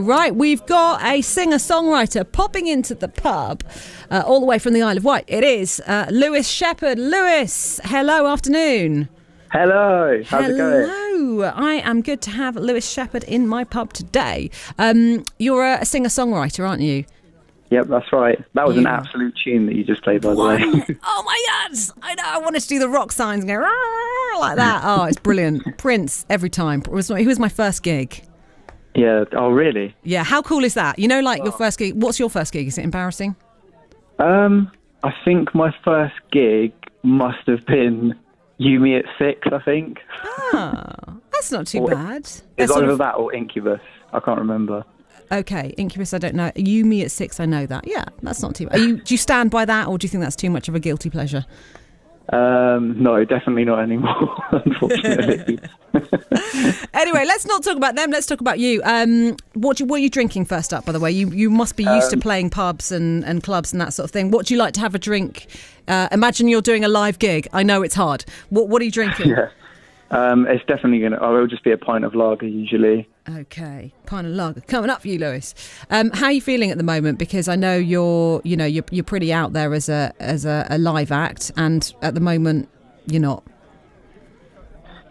Right, we've got a singer-songwriter popping into the pub all the way from the Isle of Wight. It is Lewis Shepherd. Lewis, hello, afternoon. Hello, how's it going? Hello, I am good to have Lewis Shepherd in my pub today. You're a singer-songwriter, aren't you? Yep, that's right. That was an absolute tune that you just played, by the way. Oh my God! I know. I wanted to do the rock signs and go like that. Oh, it's brilliant. Prince every time. He was my first gig. Yeah. Oh, really? Yeah. How cool is that? You know, like your first gig. What's your first gig? Is it embarrassing? I think my first gig must have been You Me at 6. I think. Oh, that's not too bad. It's either that or Incubus. I can't remember. Okay, Incubus, I don't know. You Me at 6, I know that. Yeah, that's not too bad. Do you stand by that, or do you think that's too much of a guilty pleasure? No, definitely not anymore, unfortunately. Anyway, let's not talk about them. Let's talk about you. What are you drinking first up, by the way? You must be used to playing pubs and clubs and that sort of thing. What do you like to have a drink? Imagine you're doing a live gig. I know it's hard. What are you drinking? Yeah. It's definitely it'll just be a pint of lager usually. Okay, pint of lager coming up for you, Lewis. How are you feeling at the moment? Because I know you're pretty out there as a live act, and at the moment you're not.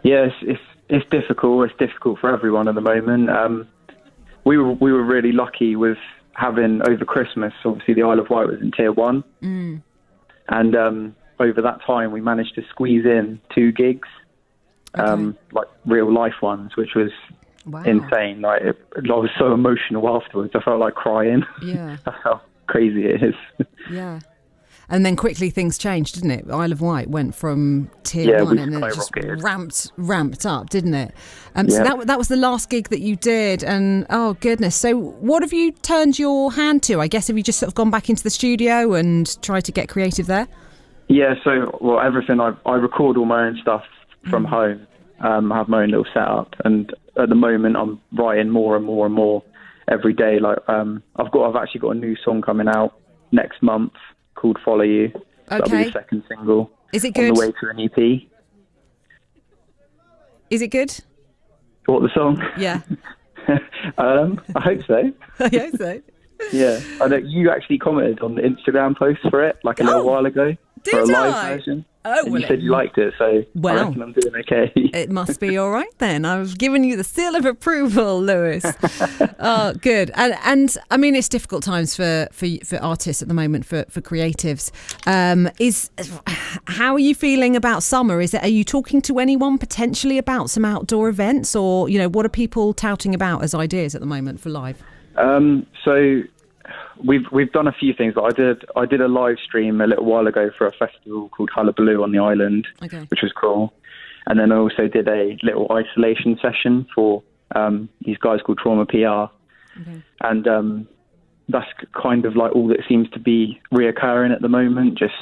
Yes, it's difficult. It's difficult for everyone at the moment. We were really lucky with having over Christmas. Obviously, the Isle of Wight was in Tier 1, and over that time we managed to squeeze in 2 gigs. Okay. Like real life ones, which was insane. Like I was so emotional afterwards. I felt like crying. Yeah. That's how crazy it is. Yeah. And then quickly things changed, didn't it? Isle of Wight went from Tier 1 and then it just ramped up, didn't it? So that was the last gig that you did, and oh goodness. So what have you turned your hand to? I guess have you just sort of gone back into the studio and tried to get creative there? Yeah, so everything I record all my own stuff from home. I have my own little setup, and at the moment I'm writing more and more and more every day. Like I've actually got a new song coming out next month called Follow You. Okay. That'll be the second single. Is it good? On the way to an EP. Is it good? What, the song? Yeah. I hope so. I hope so. Yeah. I know you actually commented on the Instagram post for it like a little while ago. For a live version. Oh, and you said you liked it, so I reckon I'm doing okay. It must be all right then. I was giving you the seal of approval, Lewis. Oh, good. And I mean, it's difficult times for artists at the moment, for creatives. How are you feeling about summer? Are you talking to anyone potentially about some outdoor events, or what are people touting about as ideas at the moment for live? So we've done a few things. I did a live stream a little while ago for a festival called Hullabaloo on the island, which was cool. And then I also did a little isolation session for these guys called Trauma PR. Okay. And that's kind of like all that seems to be reoccurring at the moment, just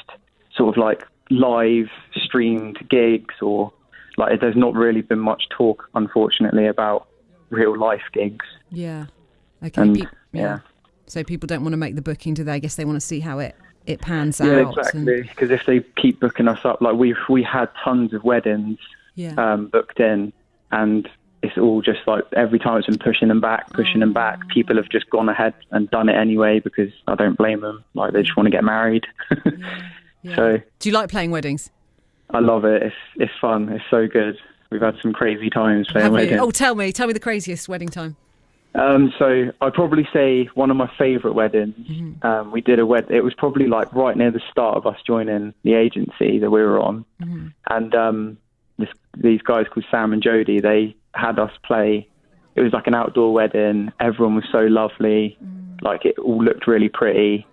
sort of like live streamed gigs, or like there's not really been much talk, unfortunately, about real life gigs. Yeah. Okay. And, So people don't want to make the booking, do they? I guess they want to see how it pans out. Yeah, exactly. Because if they keep booking us up, like we had tons of weddings booked in, and it's all just like every time it's been pushing them back. People have just gone ahead and done it anyway because I don't blame them. Like they just want to get married. Yeah. So, do you like playing weddings? I love it. It's fun. It's so good. We've had some crazy times playing weddings. Oh, tell me the craziest wedding time. So I'd probably say one of my favourite weddings. Mm-hmm. We did a wedding. It was probably like right near the start of us joining the agency that we were on. Mm-hmm. And these guys called Sam and Jody, they had us play. It was like an outdoor wedding. Everyone was so lovely. Like it all looked really pretty.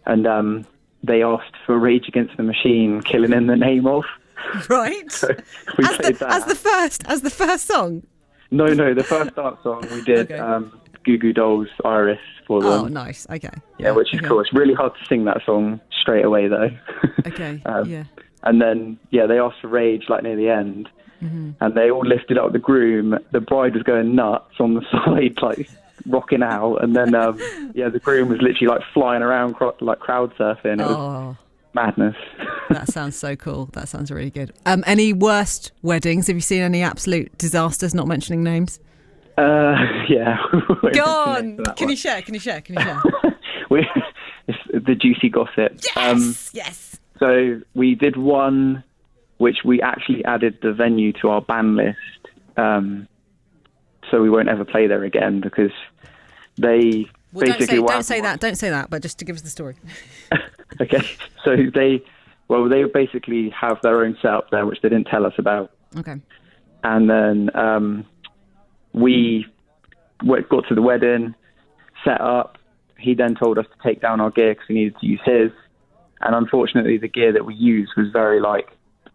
And they asked for Rage Against the Machine, Killing in the Name of. Right. So we played that. As the first song? No, the first dance song we did Goo Goo Dolls, Iris for them. Oh, nice. Okay. Yeah, which is cool. It's really hard to sing that song straight away, though. Okay, And then, they asked for Rage, like, near the end. Mm-hmm. And they all lifted up the groom. The bride was going nuts on the side, like, rocking out. And then, the groom was literally, like, flying around, like, crowd surfing. It was madness. That sounds so cool. That sounds really good. Any worst weddings? Have you seen any absolute disasters, not mentioning names? Yeah. Go on. Can you share? It's the juicy gossip. Yes. So we did one, which we actually added the venue to our ban list. So we won't ever play there again because they basically... Don't say that, but just to give us the story. Okay. So they basically have their own setup there, which they didn't tell us about. Okay. And then we got to the wedding, set up. He then told us to take down our gear because we needed to use his. And unfortunately, the gear that we used was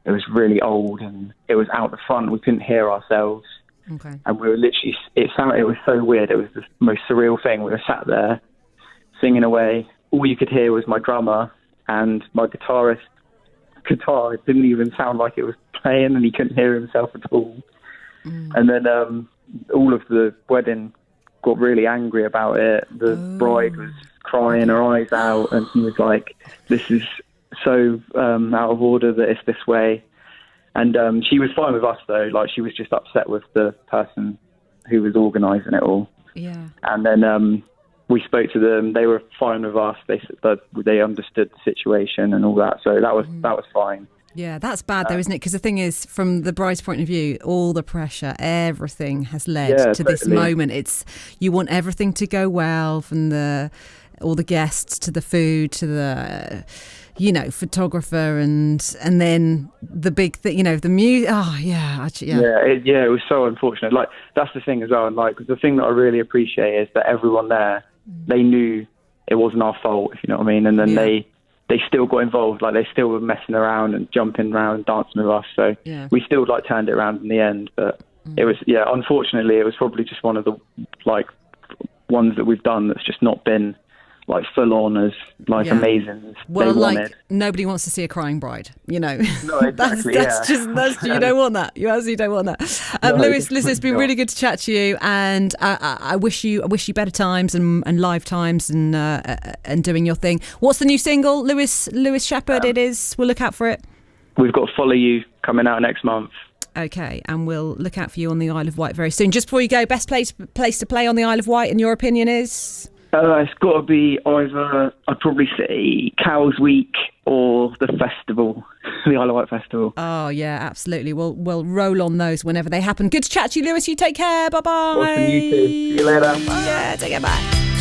it was really old and it was out the front. We couldn't hear ourselves. Okay. And we were literally, it was so weird. It was the most surreal thing. We were sat there singing away. All you could hear was my drummer and my guitarist. Guitar, it didn't even sound like it was playing and he couldn't hear himself at all. And then all of the wedding got really angry about it. The bride was crying her eyes out and she was like, this is so out of order that it's this way. And she was fine with us though. Like, she was just upset with the person who was organising it all. Yeah. And then we spoke to them. They were fine with us. They understood the situation and all that. So that was fine. Yeah, that's bad though, isn't it? Because the thing is, from the bride's point of view, all the pressure, everything has led to this moment. You want everything to go well, from all the guests to the food to the photographer and then the big thing, the music. Oh yeah, actually, yeah. It was so unfortunate. Like, that's the thing as well. And like, the thing that I really appreciate is that everyone there, they knew it wasn't our fault, if you know what I mean. And then they still got involved. Like, they still were messing around and jumping around and dancing with us. So we still turned it around in the end. But it was, unfortunately, it was probably just one of the ones that we've done that's just not been full on as amazing as they wanted. Nobody wants to see a crying bride, No, exactly. that's you don't want that. You absolutely don't want that. Lewis, listen, it's been really good to chat to you, and I wish you better times and live times and doing your thing. What's the new single, Lewis Shepherd? It is. We'll look out for it. We've got Follow You coming out next month. Okay, and we'll look out for you on the Isle of Wight very soon. Just before you go, best place to play on the Isle of Wight, in your opinion, is? It's got to be either, I'd probably say, Cowes Week or the festival, the Isle of Wight Festival. Oh, yeah, absolutely. We'll roll on those whenever they happen. Good to chat to you, Lewis. You take care. Bye-bye. Awesome, you too. See you later. Yeah, take care. Bye.